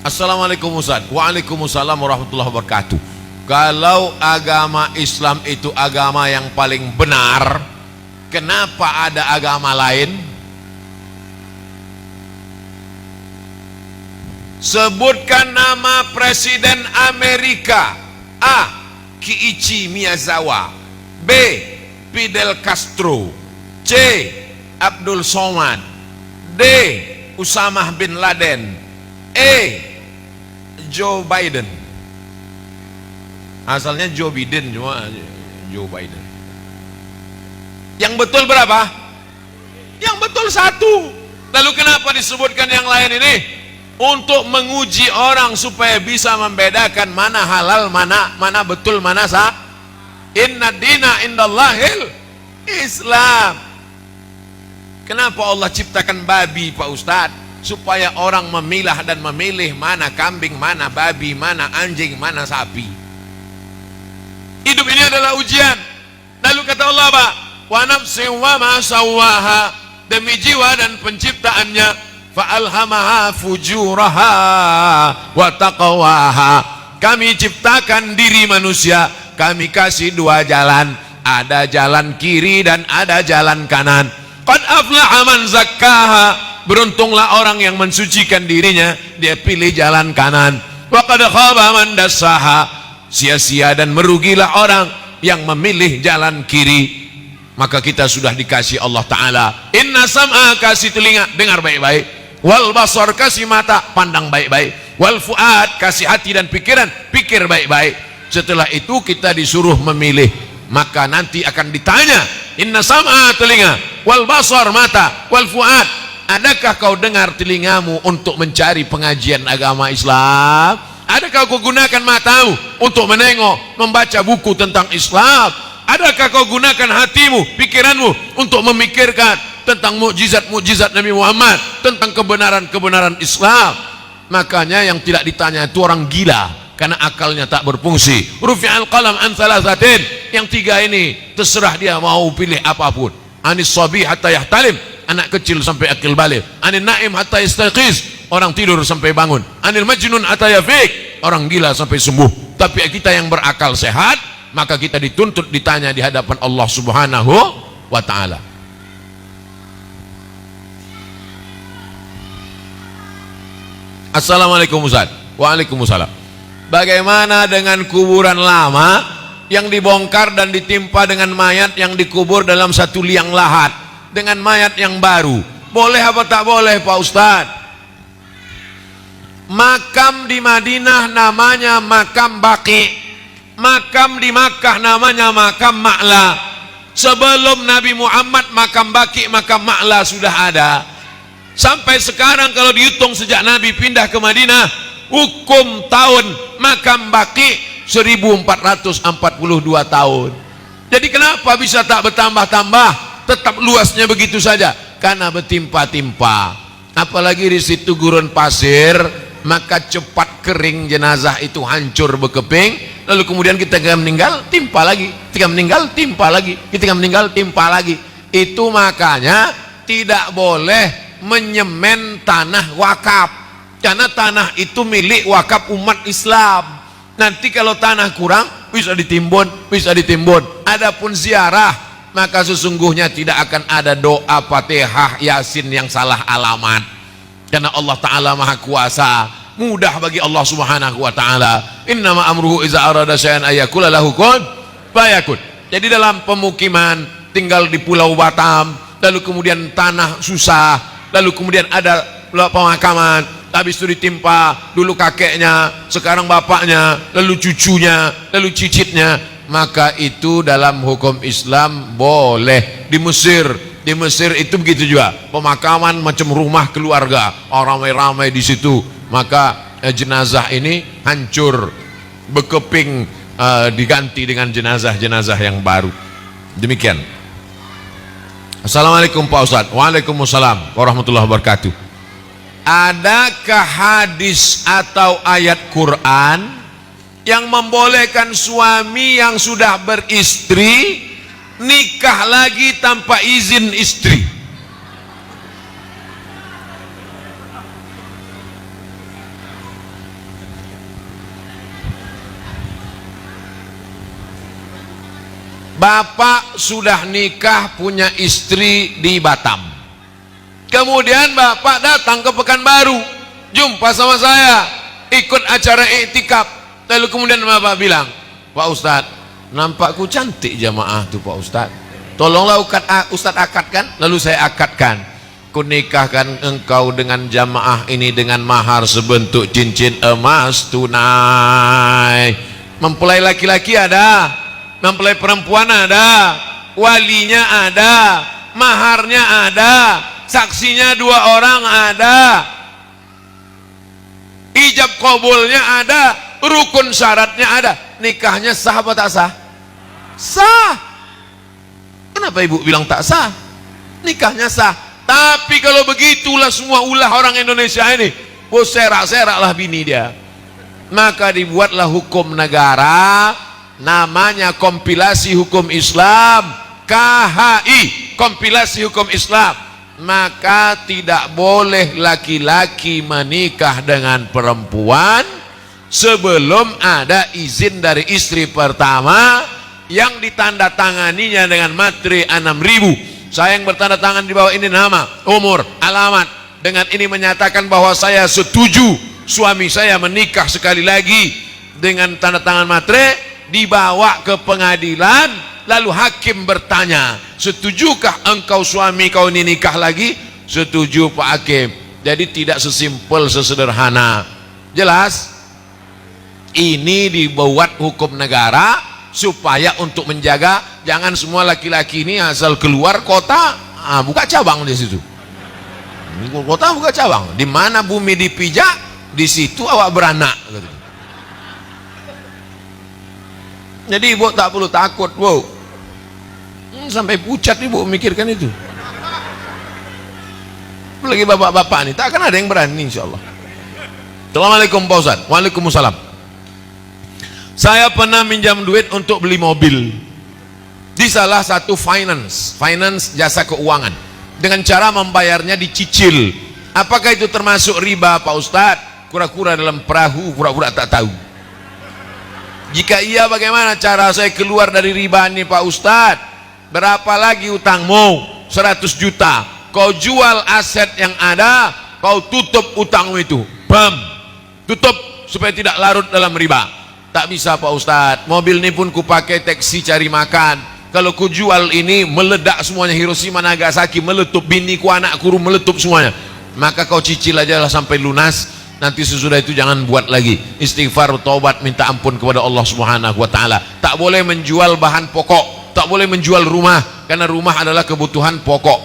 Assalamualaikum Ustaz. Waalaikumsalam warahmatullahi wabarakatuh. Kalau agama Islam itu agama yang paling benar, kenapa ada agama lain? Sebutkan nama Presiden Amerika. A. Kiichi Miyazawa. B. Fidel Castro. C. Abdul Somad. D. Usamah bin Laden. E. Joe Biden. Asalnya Joe Biden, cuma Joe Biden. Yang betul berapa? Yang betul satu. Lalu kenapa disebutkan yang lain ini? Untuk menguji orang supaya bisa membedakan mana halal, mana betul, mana sah. Inna dina indallahil Islam. Kenapa Allah ciptakan babi, Pak Ustadz? Supaya orang memilah dan memilih mana kambing, mana babi, mana anjing, mana sapi. Hidup ini adalah ujian. Lalu kata Allah apa? Wa nafsin wa ma sawwaha, demi jiwa dan penciptaannya, fa'alhamaha fujuraha wa taqwaha. Kami ciptakan diri manusia, kami kasih dua jalan, ada jalan kiri dan ada jalan kanan. Qad aflaha man zakkaha, beruntunglah orang yang mensucikan dirinya, dia pilih jalan kanan. Wa qad khaba man dassaha, sia-sia dan merugilah orang yang memilih jalan kiri. Maka kita sudah dikasih Allah Ta'ala, inna sam'a, kasih telinga, dengar baik-baik, wal basar, kasih mata, pandang baik-baik, wal fuad, kasih hati dan pikiran, pikir baik-baik. Setelah itu kita disuruh memilih. Maka nanti akan ditanya, inna sam'a, telinga, wal basar, mata, wal fuad, adakah kau dengar telingamu untuk mencari pengajian agama Islam? Adakah kau gunakan matamu untuk menengok, membaca buku tentang Islam? Adakah kau gunakan hatimu, pikiranmu untuk memikirkan tentang mukjizat-mukjizat Nabi Muhammad, tentang kebenaran-kebenaran Islam? Makanya yang tidak ditanya itu orang gila, karena akalnya tak berfungsi. Rufi'al qalam an thalathatin, yang tiga ini terserah dia mau pilih apapun. Anis sabi hatta yahtalim, anak kecil sampai akil balik. Anil naim hatta yastaqiz, orang tidur sampai bangun. Anil majnun hatta yafiq, orang gila sampai sembuh. Tapi kita yang berakal sehat, maka kita dituntut ditanya di hadapan Allah Subhanahu wa Ta'ala. Assalamualaikum Ustaz. Waalaikumsalam. Bagaimana dengan kuburan lama yang dibongkar dan ditimpa dengan mayat yang dikubur dalam satu liang lahat dengan mayat yang baru? Boleh apa tak boleh, Pak Ustaz? Makam di Madinah namanya makam Baqi'. Makam di Makkah namanya makam Ma'la. Sebelum Nabi Muhammad makam Baqi', makam Ma'la sudah ada. Sampai sekarang kalau dihitung sejak Nabi pindah ke Madinah, hukum tahun makam Baqi' 1442 tahun. Jadi kenapa bisa tak bertambah-tambah, tetap luasnya begitu saja? Karena bertimpa-timpa. Apalagi di situ gurun pasir, maka cepat kering, jenazah itu hancur berkeping. Lalu kemudian kita meninggal, timpa lagi. Ketika meninggal, timpa lagi. Ketika meninggal, timpa lagi. Itu makanya tidak boleh menyemen tanah wakaf, karena tanah itu milik wakaf umat Islam. Nanti kalau tanah kurang, bisa ditimbun, bisa ditimbun. Adapun ziarah, maka sesungguhnya tidak akan ada doa Fatihah Yasin yang salah alamat, karena Allah Ta'ala Maha Kuasa. Mudah bagi Allah Subhanahu wa Ta'ala. Innama amruhu iza arada syai'an ayyakula lahu kun fayakun. Jadi dalam pemukiman, tinggal di Pulau Batam, lalu kemudian tanah susah, lalu kemudian ada pemakaman, habis itu ditimpa dulu kakeknya, sekarang bapaknya, lalu cucunya, lalu cicitnya, maka itu dalam hukum Islam boleh. Di Mesir itu begitu juga, pemakaman macam rumah keluarga, ramai-ramai di situ, maka jenazah ini hancur berkeping, diganti dengan jenazah-jenazah yang baru. Demikian. Assalamualaikum Pak Ustadz. Waalaikumsalam warahmatullahi wabarakatuh. Adakah hadis atau ayat Quran yang membolehkan suami yang sudah beristri nikah lagi tanpa izin istri? Bapak sudah nikah punya istri di Batam. Kemudian Bapak datang ke Pekanbaru, jumpa sama saya, ikut acara iktikaf. Lalu kemudian Bapak bilang, Pak Ustadz, nampakku cantik jamaah tuh Pak Ustadz. Tolonglah Ustadz akadkan. Lalu saya akadkan. Ku nikahkan engkau dengan jamaah ini dengan mahar sebentuk cincin emas tunai. Mempelai laki-laki ada, mempelai perempuan ada, walinya ada, maharnya ada, saksinya 2 orang ada, ijab kabulnya ada, rukun syaratnya ada. Nikahnya sah apa tak sah? Sah. Kenapa ibu bilang tak sah? Nikahnya sah. Tapi kalau begitulah semua ulah orang Indonesia ini, serak-seraklah bini dia. Maka dibuatlah hukum negara, namanya kompilasi hukum Islam, KHI, kompilasi hukum Islam. Maka tidak boleh laki-laki menikah dengan perempuan sebelum ada izin dari istri pertama yang ditandatanganinya dengan materi 6.000. Saya yang bertanda tangan di bawah ini nama, umur, alamat. Dengan ini menyatakan bahwa saya setuju suami saya menikah sekali lagi dengan tanda tangan matre, dibawa ke pengadilan, lalu hakim bertanya, setujukah engkau suami kau ini nikah lagi? Setuju Pak Hakim. Jadi tidak sesimpel sesederhana. Jelas? Ini dibuat hukum negara supaya untuk menjaga jangan semua laki-laki ini asal keluar kota buka cabang di situ. Kota buka cabang. Di mana bumi dipijak, di situ awak beranak. Jadi ibu tak perlu takut, bu. Sampai pucat ibu memikirkan itu. Apalagi bapak-bapak nih, tak akan ada yang berani insyaallah. Assalamualaikum Pak Ustaz. Waalaikumsalam. Saya pernah minjam duit untuk beli mobil di salah satu finance jasa keuangan, dengan cara membayarnya dicicil. Apakah itu termasuk riba Pak Ustaz? Kura-kura dalam perahu, pura-pura tak tahu. Jika iya, bagaimana cara saya keluar dari riba ini Pak Ustaz? Berapa lagi utangmu? 100 juta. Kau jual aset yang ada, kau tutup utangmu itu. Bam, tutup supaya tidak larut dalam riba. Tak bisa Pak Ustaz, mobil ini pun kupakai taksi cari makan. Kalau ku jual ini meledak semuanya, Hiroshima Nagasaki meletup, biniku anakku meletup semuanya. Maka kau cicil aja lah sampai lunas. Nanti sesudah itu jangan buat lagi. Istighfar, taubat, minta ampun kepada Allah Subhanahu wa taala. Tak boleh menjual bahan pokok, tak boleh menjual rumah, karena rumah adalah kebutuhan pokok.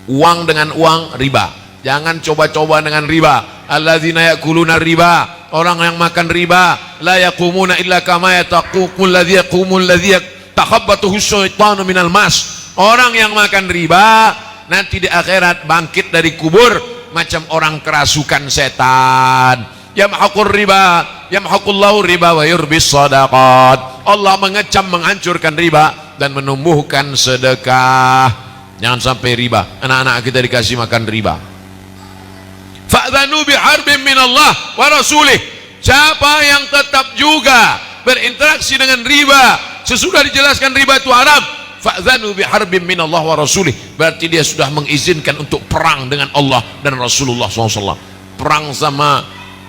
Uang dengan uang riba. Jangan coba-coba dengan riba. Alladzina yakuluna riba, orang yang makan riba, la yaqumuna illa kama yataqumul ladzi yaqumul ladzi takhabbathu syaitanu minal mas. Orang yang makan riba nanti di akhirat bangkit dari kubur macam orang kerasukan setan. Yamhaqur riba, yamhaqullahu riba wa yurbis shadaqat. Allah mengecam, menghancurkan riba dan menumbuhkan sedekah. Jangan sampai riba. Anak-anak kita dikasih makan riba. Fa'dhanu biharbin minallah wa rasulih. Siapa yang tetap juga berinteraksi dengan riba sesudah dijelaskan riba itu haram, fa'dhanu biharbin minallah wa rasulih, berarti dia sudah mengizinkan untuk perang dengan Allah dan Rasulullah SAW. Perang sama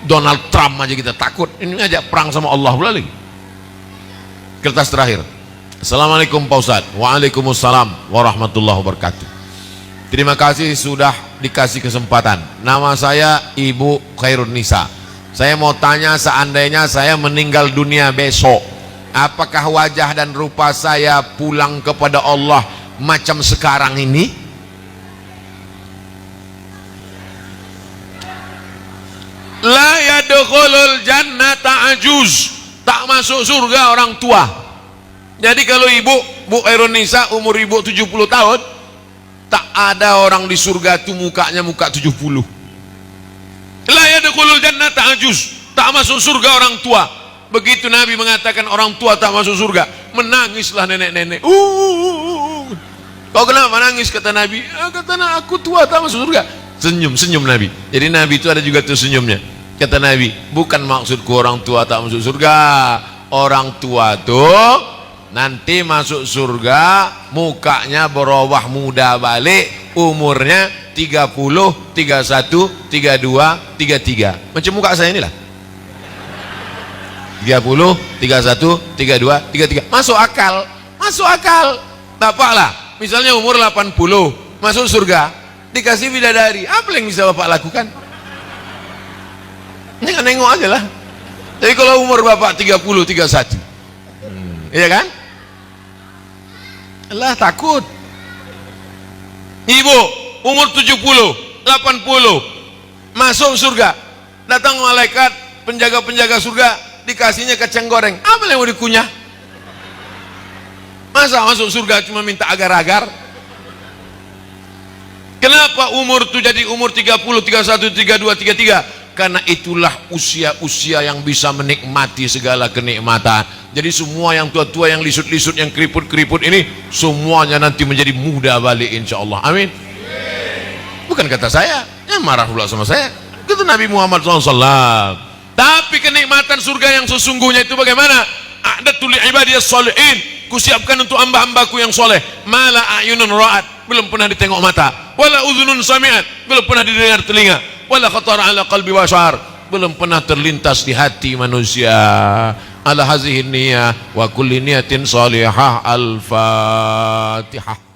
Donald Trump aja kita takut, ini ngajak perang sama Allah pula lagi. Kertas terakhir. Assalamualaikum Pak Ustaz. Waalaikumsalam warahmatullahi wabarakatuh. Terima kasih sudah dikasih kesempatan. Nama saya Ibu Khairun Nisa. Saya mau tanya, seandainya saya meninggal dunia besok, apakah wajah dan rupa saya pulang kepada Allah macam sekarang ini? La yadkhulul jannata ajuz. Tak masuk surga orang tua. Jadi kalau Bu Khairun Nisa umur ibu 70 tahun, tak ada orang di surga itu mukanya muka 70. La yadkhulul jannata ajuz. Tak masuk surga orang tua. Begitu Nabi mengatakan orang tua tak masuk surga, menangislah nenek-nenek. Kau kenapa nangis? Kata Nabi. Kata aku tua tak masuk surga. Senyum Nabi. Jadi Nabi itu ada juga tuh senyumnya. Kata Nabi, bukan maksudku orang tua tak masuk surga. Orang tua tuh nanti masuk surga mukanya berubah muda balik, umurnya 30, 31, 32, 33 macam muka saya inilah. 30, 31, 32, 33 masuk akal, masuk akal. Bapak lah misalnya umur 80 masuk surga dikasih bidadari, apa yang bisa bapak lakukan? Jangan nengok aja lah. Jadi kalau umur bapak 30, 31 iya kan? Allah takut. Ibu umur 70, 80 masuk surga, datang malaikat penjaga-penjaga surga dikasihnya kacang goreng, apa yang mau dikunyah? Masa masuk surga cuma minta agar-agar? Kenapa umur itu jadi umur 30, 31, 32, 33? Karena itulah usia-usia yang bisa menikmati segala kenikmatan. Jadi semua yang tua-tua, yang lisut-lisut, yang keriput-keriput ini semuanya nanti menjadi muda balik insyaallah. Amin. Bukan kata saya, yang marah pula sama saya. Kata Nabi Muhammad SAW. Tapi kenikmatan surga yang sesungguhnya itu bagaimana? A'datu li ibadiyas shalihin, kusiapkan untuk hamba-hambaku yang soleh. Mala a'yunun ra'at, belum pernah ditengok mata. Wala udhunun sami'at, belum pernah didengar telinga. Wala khatara ala qalbi bashar, belum pernah terlintas di hati manusia. Ala hazihi niyah wa kulli niyatin salihah. Al-Fatihah.